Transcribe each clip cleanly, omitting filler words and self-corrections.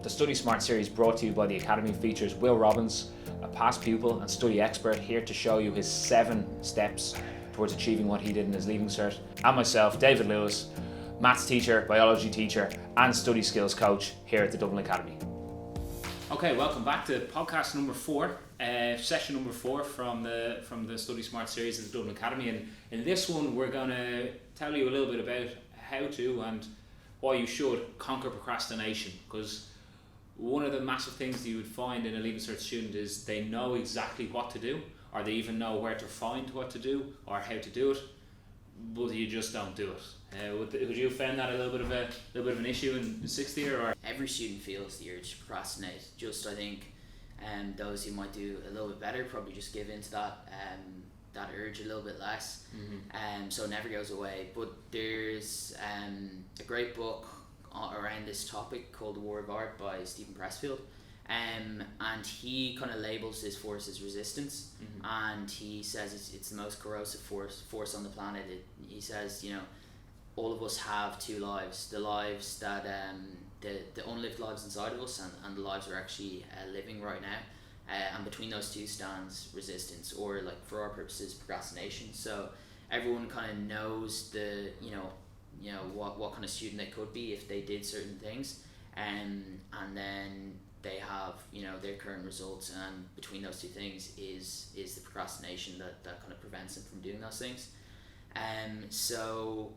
The Study Smart series brought to you by the Academy features Will Robbins, a past pupil and study expert, here to show you his 7 steps towards achieving what he did in his Leaving Cert, and myself, David Lewis, maths teacher, biology teacher and study skills coach here at the Dublin Academy. Okay, welcome back to podcast number 4, session number 4 from the Study Smart series at the Dublin Academy. And in this one, we're going to tell you a little bit about how to and why you should conquer procrastination. Because one of the massive things that you would find in a Leaving Cert student is they know exactly what to do, or they even know where to find what to do or how to do it, but you just don't do it. Would you find that a little bit of an issue in 6th year? Or every student feels the urge to procrastinate. Just I think, those who might do a little bit better probably just give into that urge a little bit less. So it never goes away. But there's a great book around this topic called The War of Art by Steven Pressfield. And he kind of labels this force as resistance, and he says it's the most corrosive force on the planet. He says, all of us have 2 lives: the lives that the unlived lives inside of us, and the lives we're actually living right now. And between those 2 stands resistance, or like for our purposes, procrastination. So everyone kind of knows what kind of student they could be if they did certain things, and then they have their current results, and between those 2 things is the procrastination that kind of prevents them from doing those things. So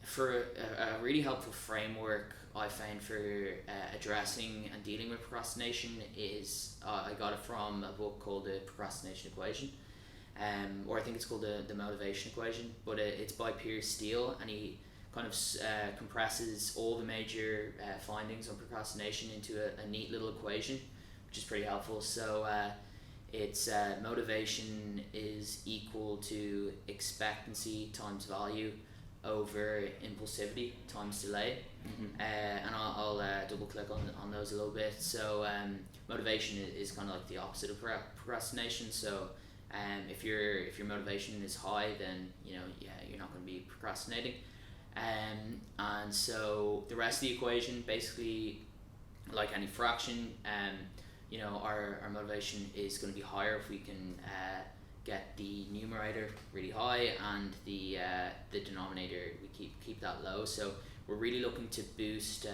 for a really helpful framework I found for addressing and dealing with procrastination is I got it from a book called The Procrastination Equation, or I think it's called the Motivation Equation, but it's by Piers Steele, and he kind of compresses all the major findings on procrastination into a neat little equation, which is pretty helpful. So it's motivation is equal to expectancy times value over impulsivity times delay. And I'll double click on those a little bit. So motivation is kind of like the opposite of procrastination. So if your motivation is high, then you're not going to be procrastinating. And so the rest of the equation, basically, like any fraction, our motivation is going to be higher if we can get the numerator really high, and the denominator we keep that low. So we're really looking to boost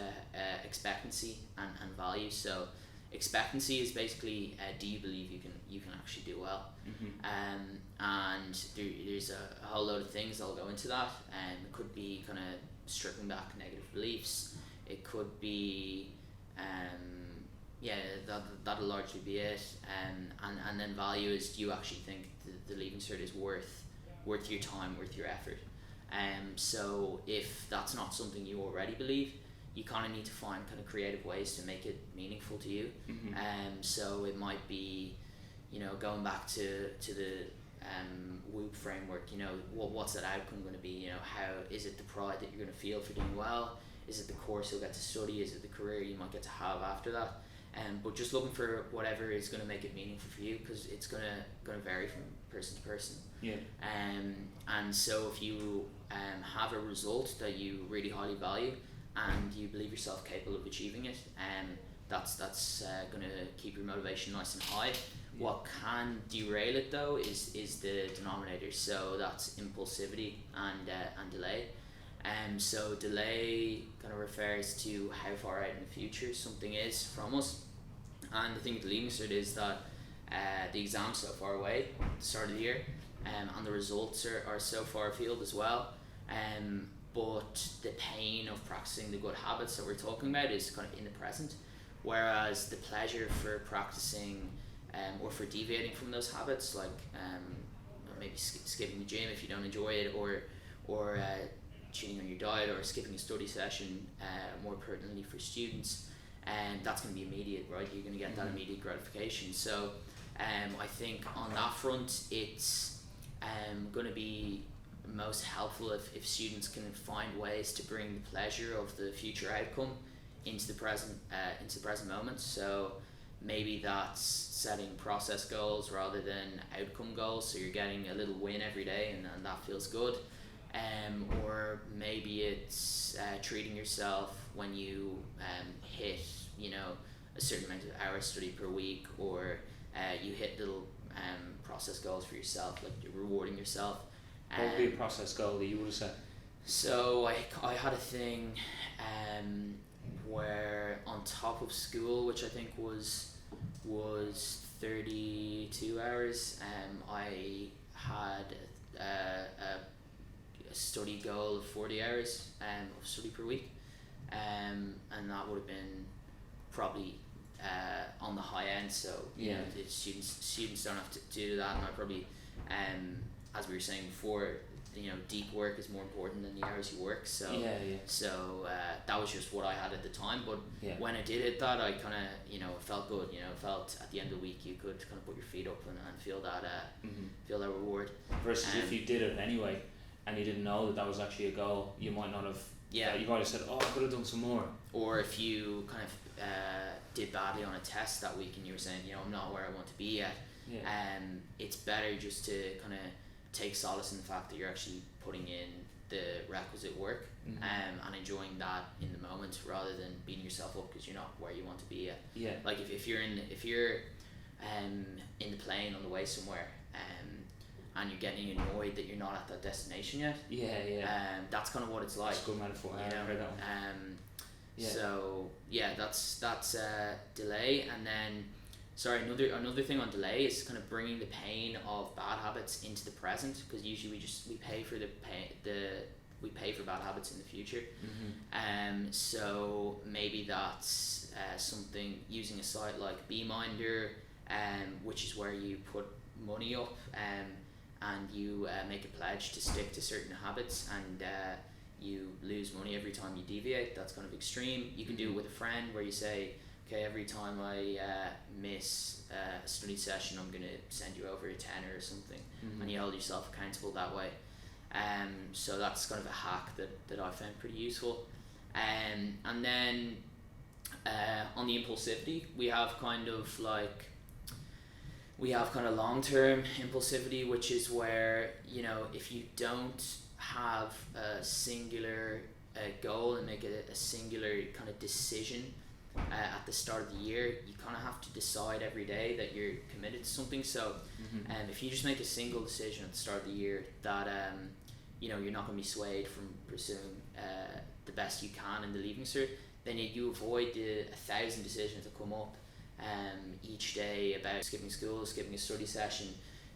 expectancy and value. So expectancy is basically, do you believe you can actually do well? And there's a whole load of things that'll go into that. It could be kind of stripping back negative beliefs. It could be that'll largely be it. And then value is, do you actually think the Leaving Cert is worth your time, worth your effort? So if that's not something you already believe, you kind of need to find kind of creative ways to make it meaningful to you. So it might be, going back to the WOOP framework. What's that outcome going to be? How is it the pride that you're going to feel for doing well? Is it the course you'll get to study? Is it the career you might get to have after that? But just looking for whatever is going to make it meaningful for you, because it's going to vary from person to person. And so if you have a result that you really highly value, and you believe yourself capable of achieving it, that's going to keep your motivation nice and high. What can derail it though is the denominator. So that's impulsivity and delay. So delay kind of refers to how far out in the future something is from us. And the thing with the Leaving Cert is that the exam's so far away at the start of the year, and the results are so far afield as well. But the pain of practicing the good habits that we're talking about is kind of in the present, whereas the pleasure for practicing or for deviating from those habits, like maybe skipping the gym if you don't enjoy it, or cheating on your diet, or skipping a study session, more pertinently for students, and that's going to be immediate, right? You're going to get that immediate gratification. So I think on that front, it's going to be most helpful if students can find ways to bring the pleasure of the future outcome into the present moment. So maybe that's setting process goals rather than outcome goals, so you're getting a little win every day, and that feels good. Or maybe it's treating yourself when you hit a certain amount of hours study per week, or you hit little process goals for yourself, like you're rewarding yourself. What would be a process goal that you would have set? So I had a thing where on top of school, which I think was 32 hours, I had a study goal of 40 hours of study per week, and that would have been probably on the high end. So the students don't have to do that, and I probably, as we were saying before, deep work is more important than the hours you work. So so that was just what I had at the time. But when I did hit that, I kind of it felt good. It felt at the end of the week you could kind of put your feet up and feel that feel that reward. Versus if you did it anyway and you didn't know that was actually a goal, you might not have. You might have said, "Oh, I could have done some more." Or if you kind of did badly on a test that week and you were saying, I'm not where I want to be yet. It's better just to kind of take solace in the fact that you're actually putting in the requisite work and enjoying that in the moment, rather than beating yourself up because you're not where you want to be yet. Like if you're in the plane on the way somewhere and you're getting annoyed that you're not at that destination yet. That's kind of what it's like. That's a good metaphor. I heard that one. So that's delay. And then another thing on delay is kind of bringing the pain of bad habits into the present, because usually we pay for bad habits in the future. So maybe that's something, using a site like BeMinder, which is where you put money up and you make a pledge to stick to certain habits, and you lose money every time you deviate. That's kind of extreme. You can do it with a friend, where you say, okay, every time I miss a study session, I'm going to send you over a tenner or something, and you hold yourself accountable that way. So that's kind of a hack that I found pretty useful. And then on the impulsivity, we have kind of long-term impulsivity, which is where, if you don't have a singular goal and make a singular kind of decision at the start of the year, you kind of have to decide every day that you're committed to something. So if you just make a single decision at the start of the year that you're not going to be swayed from pursuing the best you can in the leaving cert, then you avoid the 1,000 decisions that come up each day about skipping school, skipping a study session,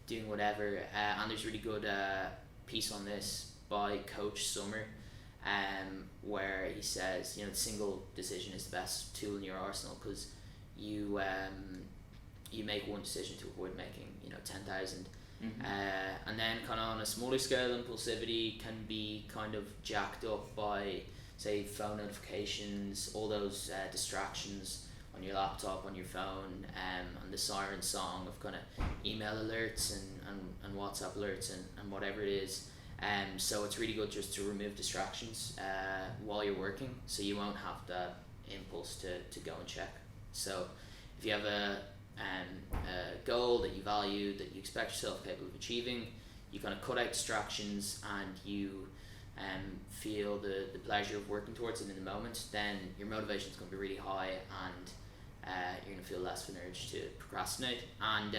doing whatever. And there's a really good piece on this by Coach Summer, where he says, the single decision is the best tool in your arsenal, because you make one decision to avoid making 10,000. And then kind of on a smaller scale, impulsivity can be kind of jacked up by, say, phone notifications, all those distractions on your laptop, on your phone, and the siren song of kind of email alerts and WhatsApp alerts and whatever it is. So it's really good just to remove distractions while you're working, so you won't have that impulse to go and check. So if you have a goal that you value, that you expect yourself capable of achieving, you kind of cut out distractions and you feel the pleasure of working towards it in the moment, then your motivation is going to be really high, and you're going to feel less of an urge to procrastinate. And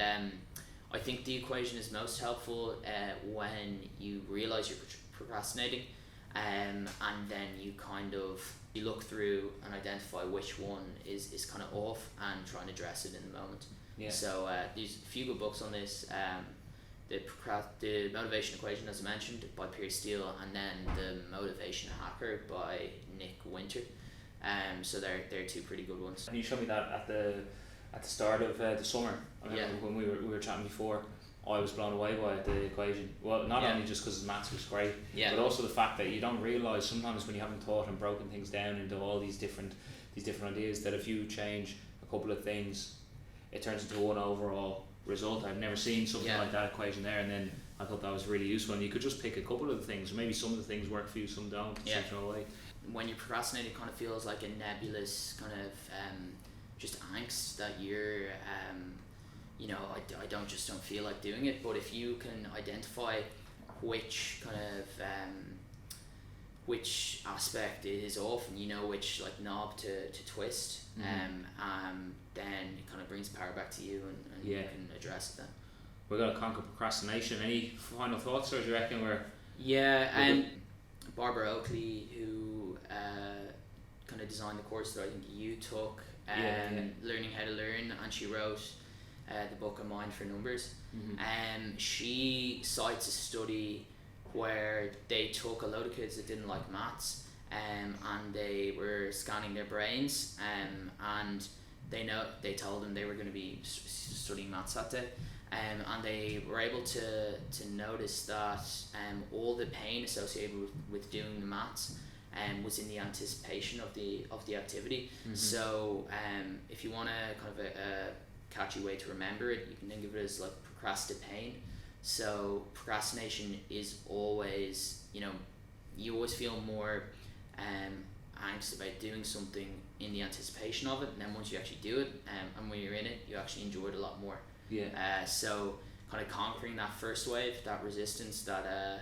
I think the equation is most helpful when you realize you're procrastinating, and then you look through and identify which one is kind of off and try and address it in the moment. So there's a few good books on this. The Motivation Equation, as I mentioned, by Pierce Steele, and then The Motivation Hacker by Nick Winter. So they're two pretty good ones. And you showed me that at the start of the summer. I remember when we were chatting before, I was blown away by the equation. Well, not only just because maths was great, but also the fact that you don't realise sometimes when you haven't thought and broken things down into all these different ideas, that if you change a couple of things, it turns into one overall result. I've never seen something like that equation there, and then I thought that was really useful. And you could just pick a couple of the things, maybe some of the things work for you, some don't. Way. When you're procrastinating, it kind of feels like a nebulous kind of just angst that you're I don't feel like doing it. But if you can identify which kind of which aspect it is off, and you know which like knob to twist, then it kind of brings power back to you, and you can address it then. We're going to conquer procrastination. Any final thoughts, or do you reckon we're... Barbara Oakley, who kind of designed the course that I think you took, Learning How to Learn, and she wrote the book A Mind for Numbers. She cites a study where they took a load of kids that didn't like maths, and they were scanning their brains, and they told them they were going to be studying maths that day. And they were able to notice that all the pain associated with doing the maths was in the anticipation of the activity. So if you want a kind of a catchy way to remember it, you can think of it as like procrastinate. So procrastination is always, you always feel more anxious about doing something in the anticipation of it, and then once you actually do it, and when you're in it, you actually enjoy it a lot more. So kind of conquering that first wave, that resistance that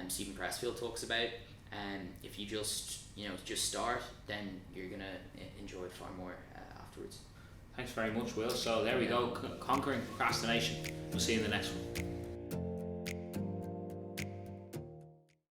Stephen Pressfield talks about, and if you just start, then you're gonna enjoy it far more afterwards. Thanks very much, Will. So there we go, conquering procrastination. We'll see you in the next one.